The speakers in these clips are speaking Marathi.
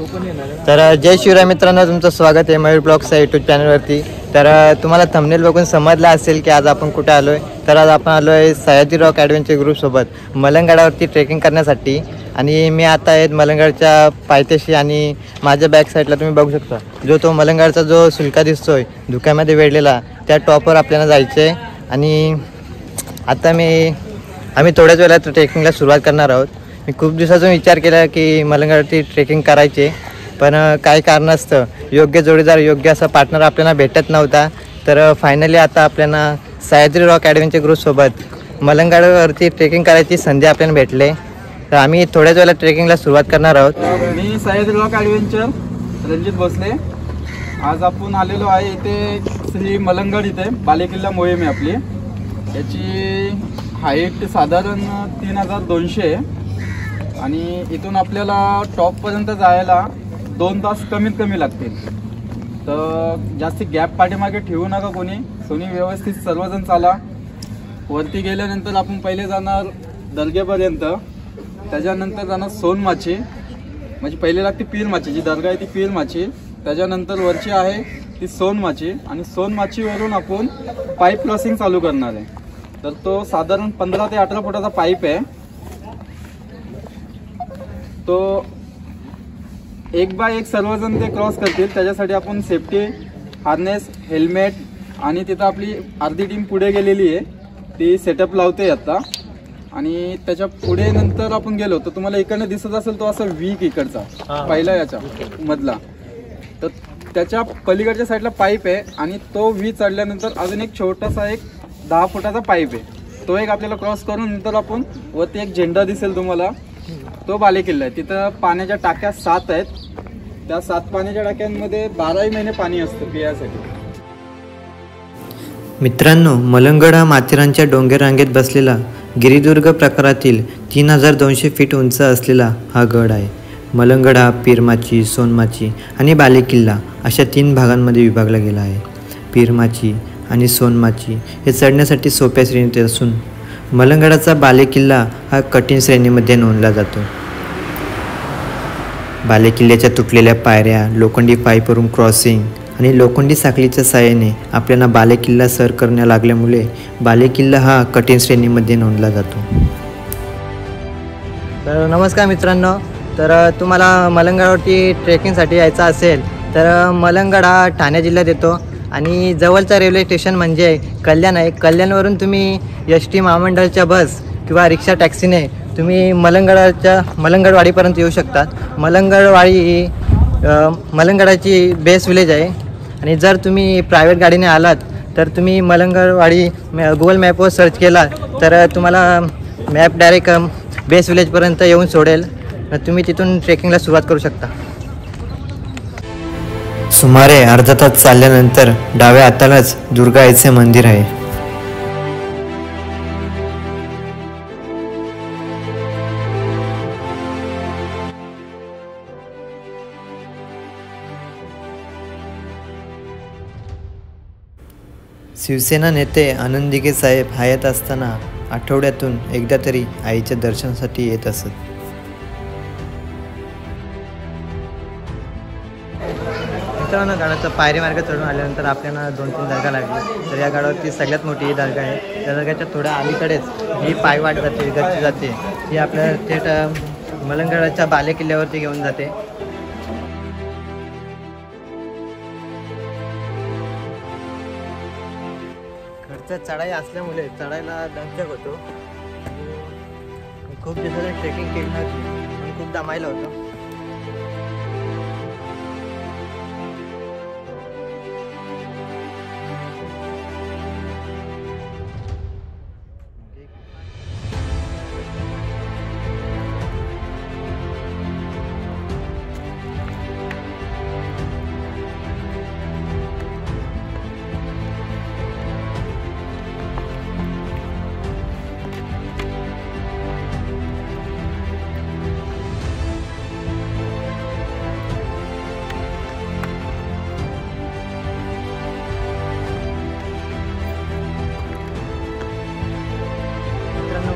तर जय शिवराय मित्रांनो, तुमचं स्वागत आहे मयूर ब्लॉग्सच्या यूट्यूब चॅनलवरती. तर तुम्हाला थंबनेल बघून समजलं असेल की आज आपण कुठे आलो आहे. तर आज आपण आलो आहे सह्याद्री रॉक ॲडव्हेंचर ग्रुपसोबत मलंगगडावरती ट्रेकिंग करण्यासाठी. आणि मी आता आहे मलंगगडच्या पायथ्याशी आणि माझ्या बॅक साईडला तुम्ही बघू शकता तो मलंगगडचा जो सुलका दिसतोय धुक्यामध्ये वेढलेला, त्या टॉपवर आपल्याला जायचं आहे. आणि आता आम्ही थोड्याच वेळात ट्रेकिंगला सुरुवात करणार आहोत. मी खूप दिवसाचा विचार केला की मलंगगडवरती ट्रेकिंग करायचे, पण काही कारणास्तव योग्य जोडीदार, योग्य असा पार्टनर आपल्याला भेटत नव्हता. तर फायनली आता आपल्याला सह्याद्री रॉक ॲडव्हेंचर ग्रुपसोबत मलंगगडवरती ट्रेकिंग करायची संधी आपल्याला भेटले. तर आम्ही थोड्याच वेळेला ट्रेकिंगला सुरुवात करणार आहोत. मी सह्याद्री रॉक ॲडव्हेंचर रणजित भोसले. आज आपण आलेलो आहे इथे श्री मलंगगड. इथे बालेकिल्ला मोहीम आहे आपली. याची हाईट साधारण 3200 आहे आणि इथून आपल्याला टॉपपर्यंत जायला 2 तास कमीत कमी लागतील. तर जास्ती गॅप पाठीमागे ठेवू नका कोणी व्यवस्थित सर्वजण चाला. वरती गेल्यानंतर आपण पहिले जाणार दर्ग्यापर्यंत, त्याच्यानंतर जाणार सोनमाची, म्हणजे पहिले लागते पीरमाची. जी दर्गा आहे ती पीरमाची, त्याच्यानंतर वरची आहे ती सोनमाची आणि सोनमाचीवरून आपण पाईप क्रॉसिंग चालू करणार आहे. तर तो साधारण 15 ते 18 फुटाचा पाईप आहे. तो 1 बाय 1 सर्वजण ते क्रॉस करतील. त्याच्यासाठी आपण सेफ्टी हार्नेस, हेल्मेट आणि तिथं आपली अर्धी टीम पुढे गेलेली आहे, ती सेटअप लावते आता. आणि त्याच्या पुढे नंतर आपण गेलो तर तुम्हाला इकडनं दिसत असेल तो असा वीक इकडचा पहिला याच्या मधला, तर त्याच्या पलीकडच्या साईडला पाईप आहे आणि तो वी चढल्यानंतर अजून एक छोटासा 10 फुटाचा पाईप आहे. तो एक आपल्याला क्रॉस करून नंतर आपण वरती एक झेंडा दिसेल तुम्हाला, तो बालेकिल्ला आहे. तिथं पाण्याच्या टाक्या 7 आहेत. त्या 7 पाण्याच्या टाक्यांमध्ये 12 महिने पाणी असतं पिण्यासाठी. मित्रांनो, मलंगगड हा माथेरानच्या डोंगर रांगेत बसलेला गिरिदुर्ग प्रकारातील 3200 फीट उंच असलेला हा गड आहे. मलंगगड हा पीरमाची, सोनमाची आणि बालेकिल्ला अशा 3 भागांमध्ये विभागला गेला आहे. पीरमाची आणि सोनमाची हे चढण्यासाठी सोप्या श्रेणीत असून मलंगगडाचा बालेकिल्ला हा कठीण श्रेणीमध्ये नोंदला जातो. बालेकिल्ल्याच्या तुटलेल्या पायऱ्या, लोखंडी पाईपवरून क्रॉसिंग आणि लोखंडी साखळीच्या साहाय्याने आपल्याला बालेकिल्ला सर करण्या लागल्यामुळे बालेकिल्ला हा कठीण श्रेणीमध्ये नोंदला जातो. तर नमस्कार मित्रांनो, तर तुम्हाला मलंगगडवरती ट्रेकिंगसाठी यायचं असेल तर मलंगगड हा ठाणे जिल्ह्यात येतो आणि जवळचा रेल्वे स्टेशन म्हणजे कल्याण आहे. कल्याणवरून तुम्ही ST महामंडळच्या बस किंवा रिक्षा टॅक्सीने तुम्ही मलंगगडवाडीपर्यंत येऊ शकतात. मलंगगडवाडी ही मलंगगडाची बेस्ट विलेज आहे. आणि जर तुम्ही प्रायव्हेट गाडीने आलात तर तुम्ही मलंगगडवाडी गुगल मॅपवर सर्च केला तर तुम्हाला मॅप डायरेक्ट बेस्ट विलेजपर्यंत येऊन सोडेल. तुम्ही तिथून ट्रेकिंगला सुरुवात करू शकता. सुमारे अर्धा तास चालल्यानंतर डाव्या हातालाच दुर्गा आईचे मंदिर आहे. शिवसेना नेते आनंद दिघे साहेब हयात असताना आठवड्यातून एकदा तरी आईच्या दर्शनासाठी येत असत. मित्रांनो, गडाचा पायरी मार्ग चढून आल्यानंतर आपल्याला 2-3 दर्गा लागली. तर या गडावरती सगळ्यात मोठी ही दर्गा आहे. त्या दर्ग्याच्या थोड्या अलीकडेच ही पायवाट जाते, गच्ची जाते. ही आपल्याला थेट मलंगगडाच्या बालेकिल्ल्यावरती घेऊन जाते. घरचा चढाई असल्यामुळे चढायला दंगक होतो. खूप दिवसाची ट्रेकिंग केली नव्हती पण खूप दमायला होतं.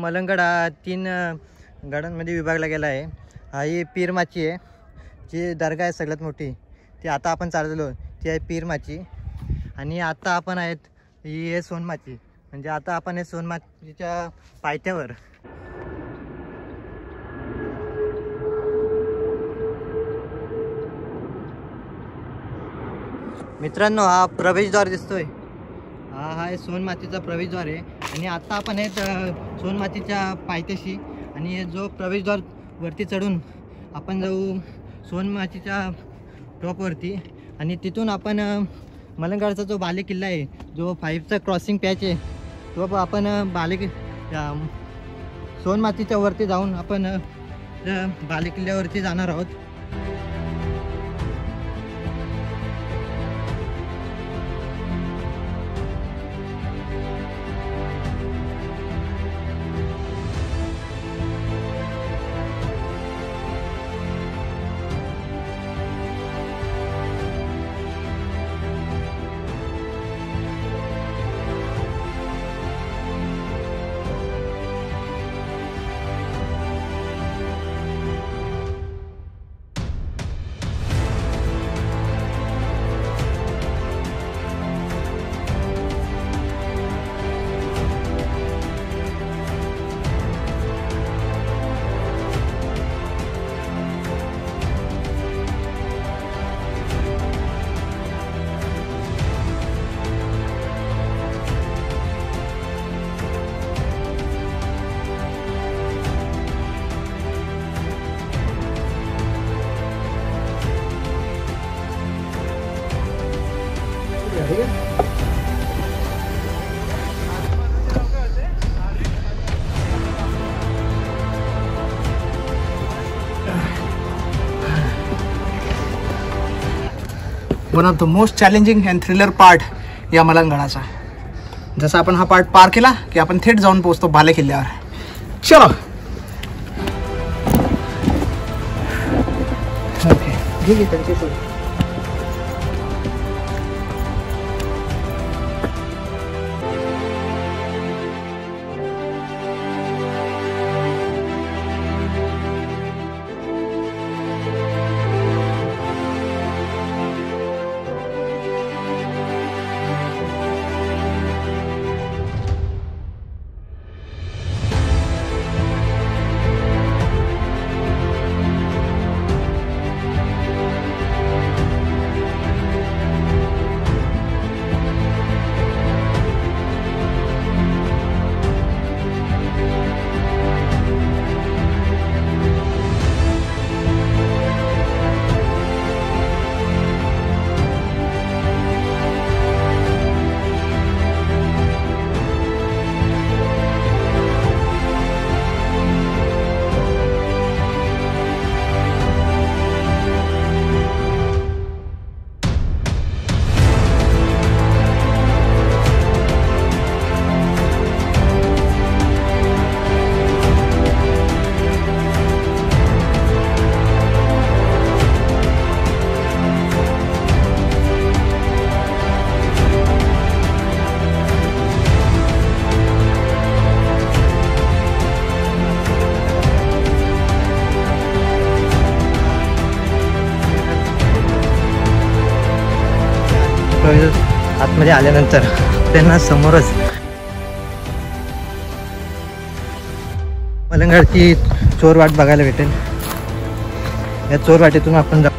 मलंगगड हा 3 गडांमध्ये विभागला गेला आहे. हा ही पीरमाची आहे. जी दर्गा आहे सगळ्यात मोठी ती आता आपण चाललेलो ती आहे पीरमाची. आणि आता आपण आहेत ही आहे सोनमाची. म्हणजे आता आपण आहे सोनमाचीच्या पायथ्यावर. मित्रांनो हा प्रवेशद्वार दिसतोय, हा आहे सोनमातीचा प्रवेशद्वार आहे. आणि आता आपण आहेत सोनमातीच्या पायथ्याशी. आणि जो प्रवेशद्वार वरती चढून आपण जाऊ सोनमातीच्या टॉपवरती. आणि तिथून आपण मलंगगडचा जो बालेकिल्ला आहे, जो 5चा क्रॉसिंग पॅच आहे, तो आपण सोनमातीच्या वरती जाऊन आपण बालेकिल्ल्यावरती जाणार आहोत. One of the most challenging and thriller part या मलंगगडाचा. जसा आपण हा पार्ट पार केला की आपण थेट जाऊन पोहोचतो बालेकिल्ल्यावर. चलो. ओके, ठीक आहे त्यांची सोय. आतमध्ये आल्यानंतर त्यांना समोरच मलंगगडची चोरवाट बघायला भेटेल. या चोरवाटेतून आपण जाऊ.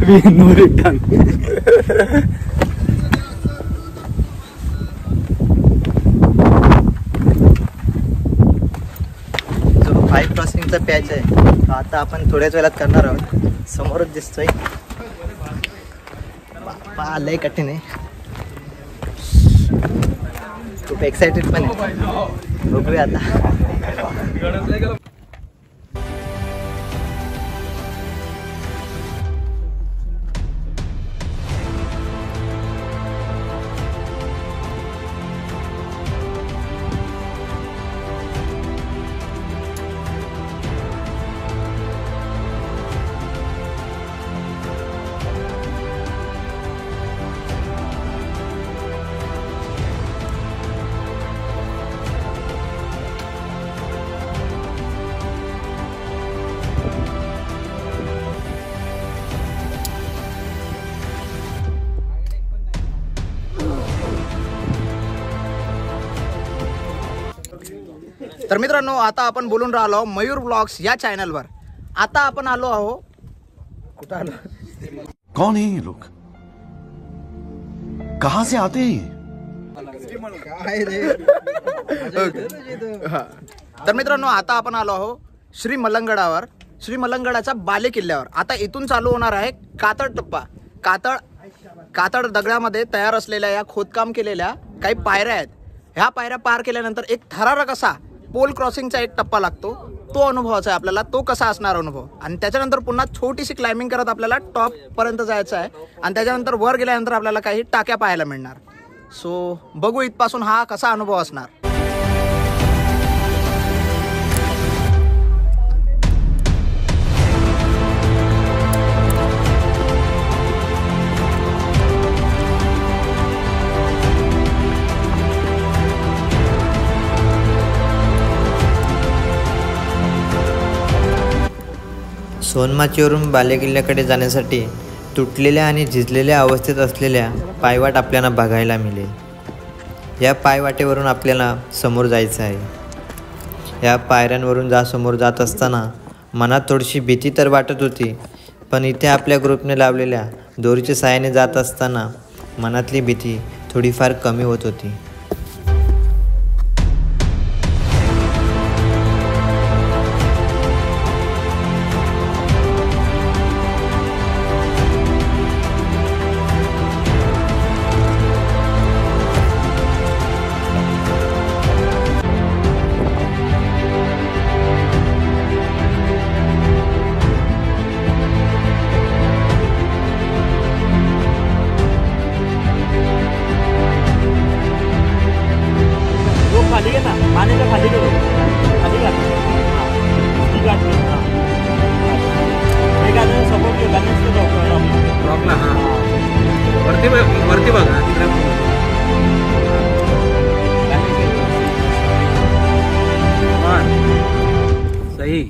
No return. जो 5 क्रॉसिंगचा पॅच आहे तो आता आपण थोड्याच वेळात करणार आहोत. समोरच दिसतोय. बाप्पा लय कठीण आहे. खूप एक्साइटेड पण आहे. बघूया आता. तर मित्रांनो, आता आपण बोलून राहिलो मयूर ब्लॉग्स या चॅनलवर. आता आपण आलो आहो कुठं आलो? कौन है ये लोग? कहां से आते हैं? तर मित्रांनो, आता आपण आलो आहो श्री मलंगडावर, श्री मलंगडाच्या बाले किल्ल्यावर. आता इथून चालू होणार आहे कातळ टप्पा. कातळ दगडामध्ये तयार असलेल्या या खोदकाम केलेल्या काही पायऱ्या आहेत. ह्या पायऱ्या पार केल्यानंतर एक थरारक असा पोल क्रॉसिंगचा एक टप्पा लागतो. तो अनुभवाचा आहे आपल्याला. तो कसा असणार अनुभव. आणि त्याच्यानंतर पुन्हा छोटीशी क्लाइम्बिंग करत आपल्याला टॉप पर्यंत जायचं आहे. आणि त्याच्यानंतर वर गेल्यानंतर आपल्याला काही टाक्या पाहायला मिळणार. सो बघू इथपासून हा कसा अनुभव असणार. सोनमाचीवरून बालेकिल्ल्याकडे जाण्यासाठी तुटलेल्या आणि झिजलेल्या अवस्थेत असलेल्या पायवाट आपल्याला बघायला मिळेल. या पायवाटेवरून आपल्याला समोर जायचं आहे. या पायऱ्यांवरून समोर जात असताना मनात थोडीशी भीती तर वाटत होती, पण इथे आपल्या ग्रुपने लावलेल्या दोरीच्या साहाय्याने जात असताना मनातली भीती थोडीफार कमी होत होती. वरती बघा सही.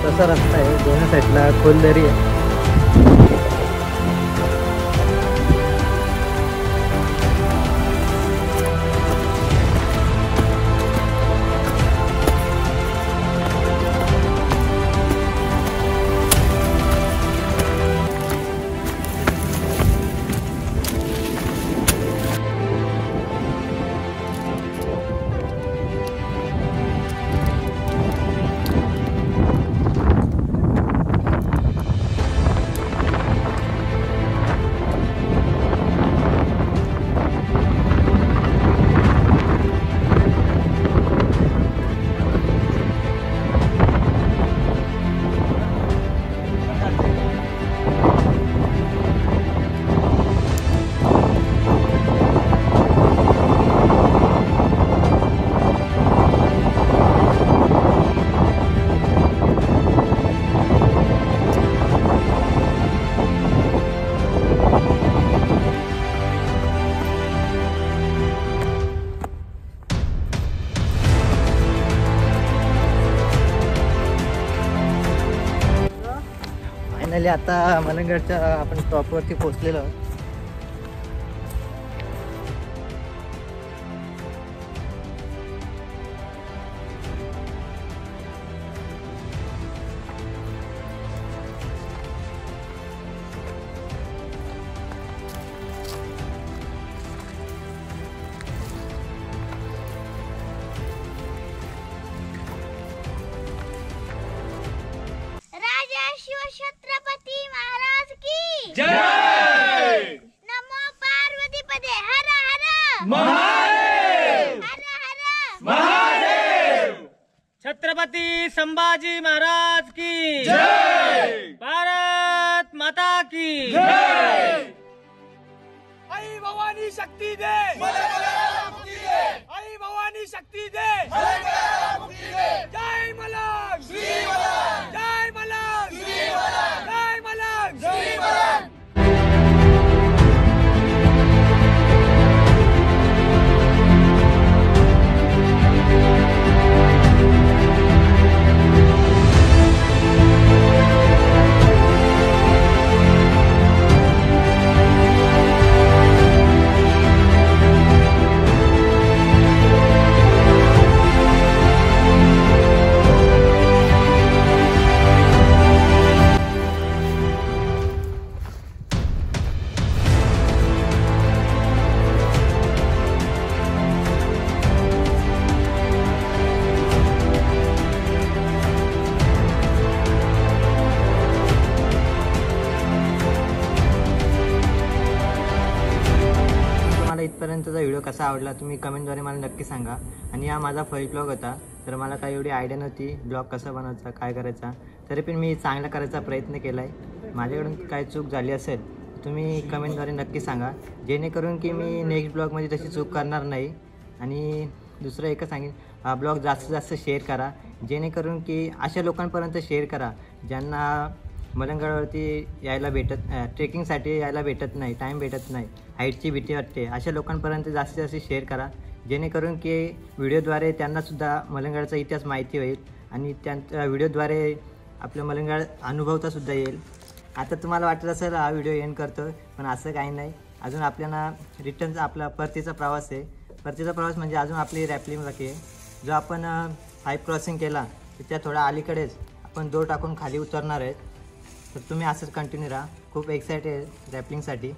तसा रस्ता आहे, दोन्ही साईडला खोल दरी आहे. फायनली आता मलंगडच्या आपण टॉपवरती पोहोचलेलो आहोत. शिवछत्रपती महाराज की जय. नमो पार्वती पदे हर हर महादेव. हर हर महादेव. छत्रपती संभाजी महाराज की जय. भारत माता की जय. आई भवानी शक्ती दे. आई भवानी शक्ती दे. जय मलंग. जय मलंग. जय मलंग. जय मलंग. इथपर्यंतचा व्हिडिओ कसा आवडला तुम्ही कमेंटद्वारे मला नक्की सांगा. आणि हा माझा फर्स्ट ब्लॉग होता, तर मला काही एवढी आयडिया नव्हती ब्लॉग कसा बनवायचा काय करायचा, तरी पण मी चांगला करायचा प्रयत्न केला आहे. माझ्याकडून काय चूक झाली असेल तुम्ही कमेंटद्वारे नक्की सांगा, जेणेकरून की मी नेक्स्ट ब्लॉगमध्ये तशी चूक करणार नाही. आणि दुसरं एकच सांगेन, हा ब्लॉग जास्तीत जास्त शेअर करा, जेणेकरून की अशा लोकांपर्यंत शेअर करा ज्यांना मलंगडावरती यायला ट्रेकिंगसाठी यायला भेटत नाही, टाईम भेटत नाही, हाईटची भीती वाटते. अशा लोकांपर्यंत जास्तीत जास्त शेअर करा, जेणेकरून की व्हिडिओद्वारे त्यांनासुद्धा मलंगडाचा इतिहास माहिती होईल आणि त्यांच्या व्हिडिओद्वारे आपलं मलंगड अनुभवतासुद्धा येईल. आता तुम्हाला वाटत असेल हा व्हिडिओ एंड करतो, पण असं काही नाही. अजून आपल्याला रिटर्नचा आपला परतीचा प्रवास आहे. परतीचा प्रवास म्हणजे अजून आपली रॅपलिंग बाकी आहे. जो आपण 5 क्रॉसिंग केला तर त्या थोडा अलीकडेच आपण दोर टाकून खाली उतरणार आहेत. तर तुम्ही असंच कंटिन्यू राहा. खूप एक्सायटेड आहे रॅपलिंगसाठी.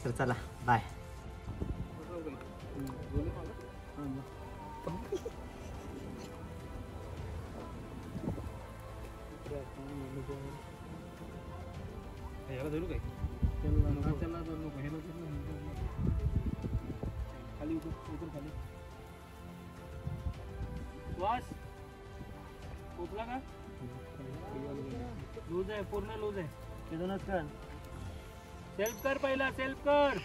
तर चला बाय. लूज आहे, पूर्ण लूज आहे. ते दोनच कर. सेल्फ कर पहिला, सेल्फ कर.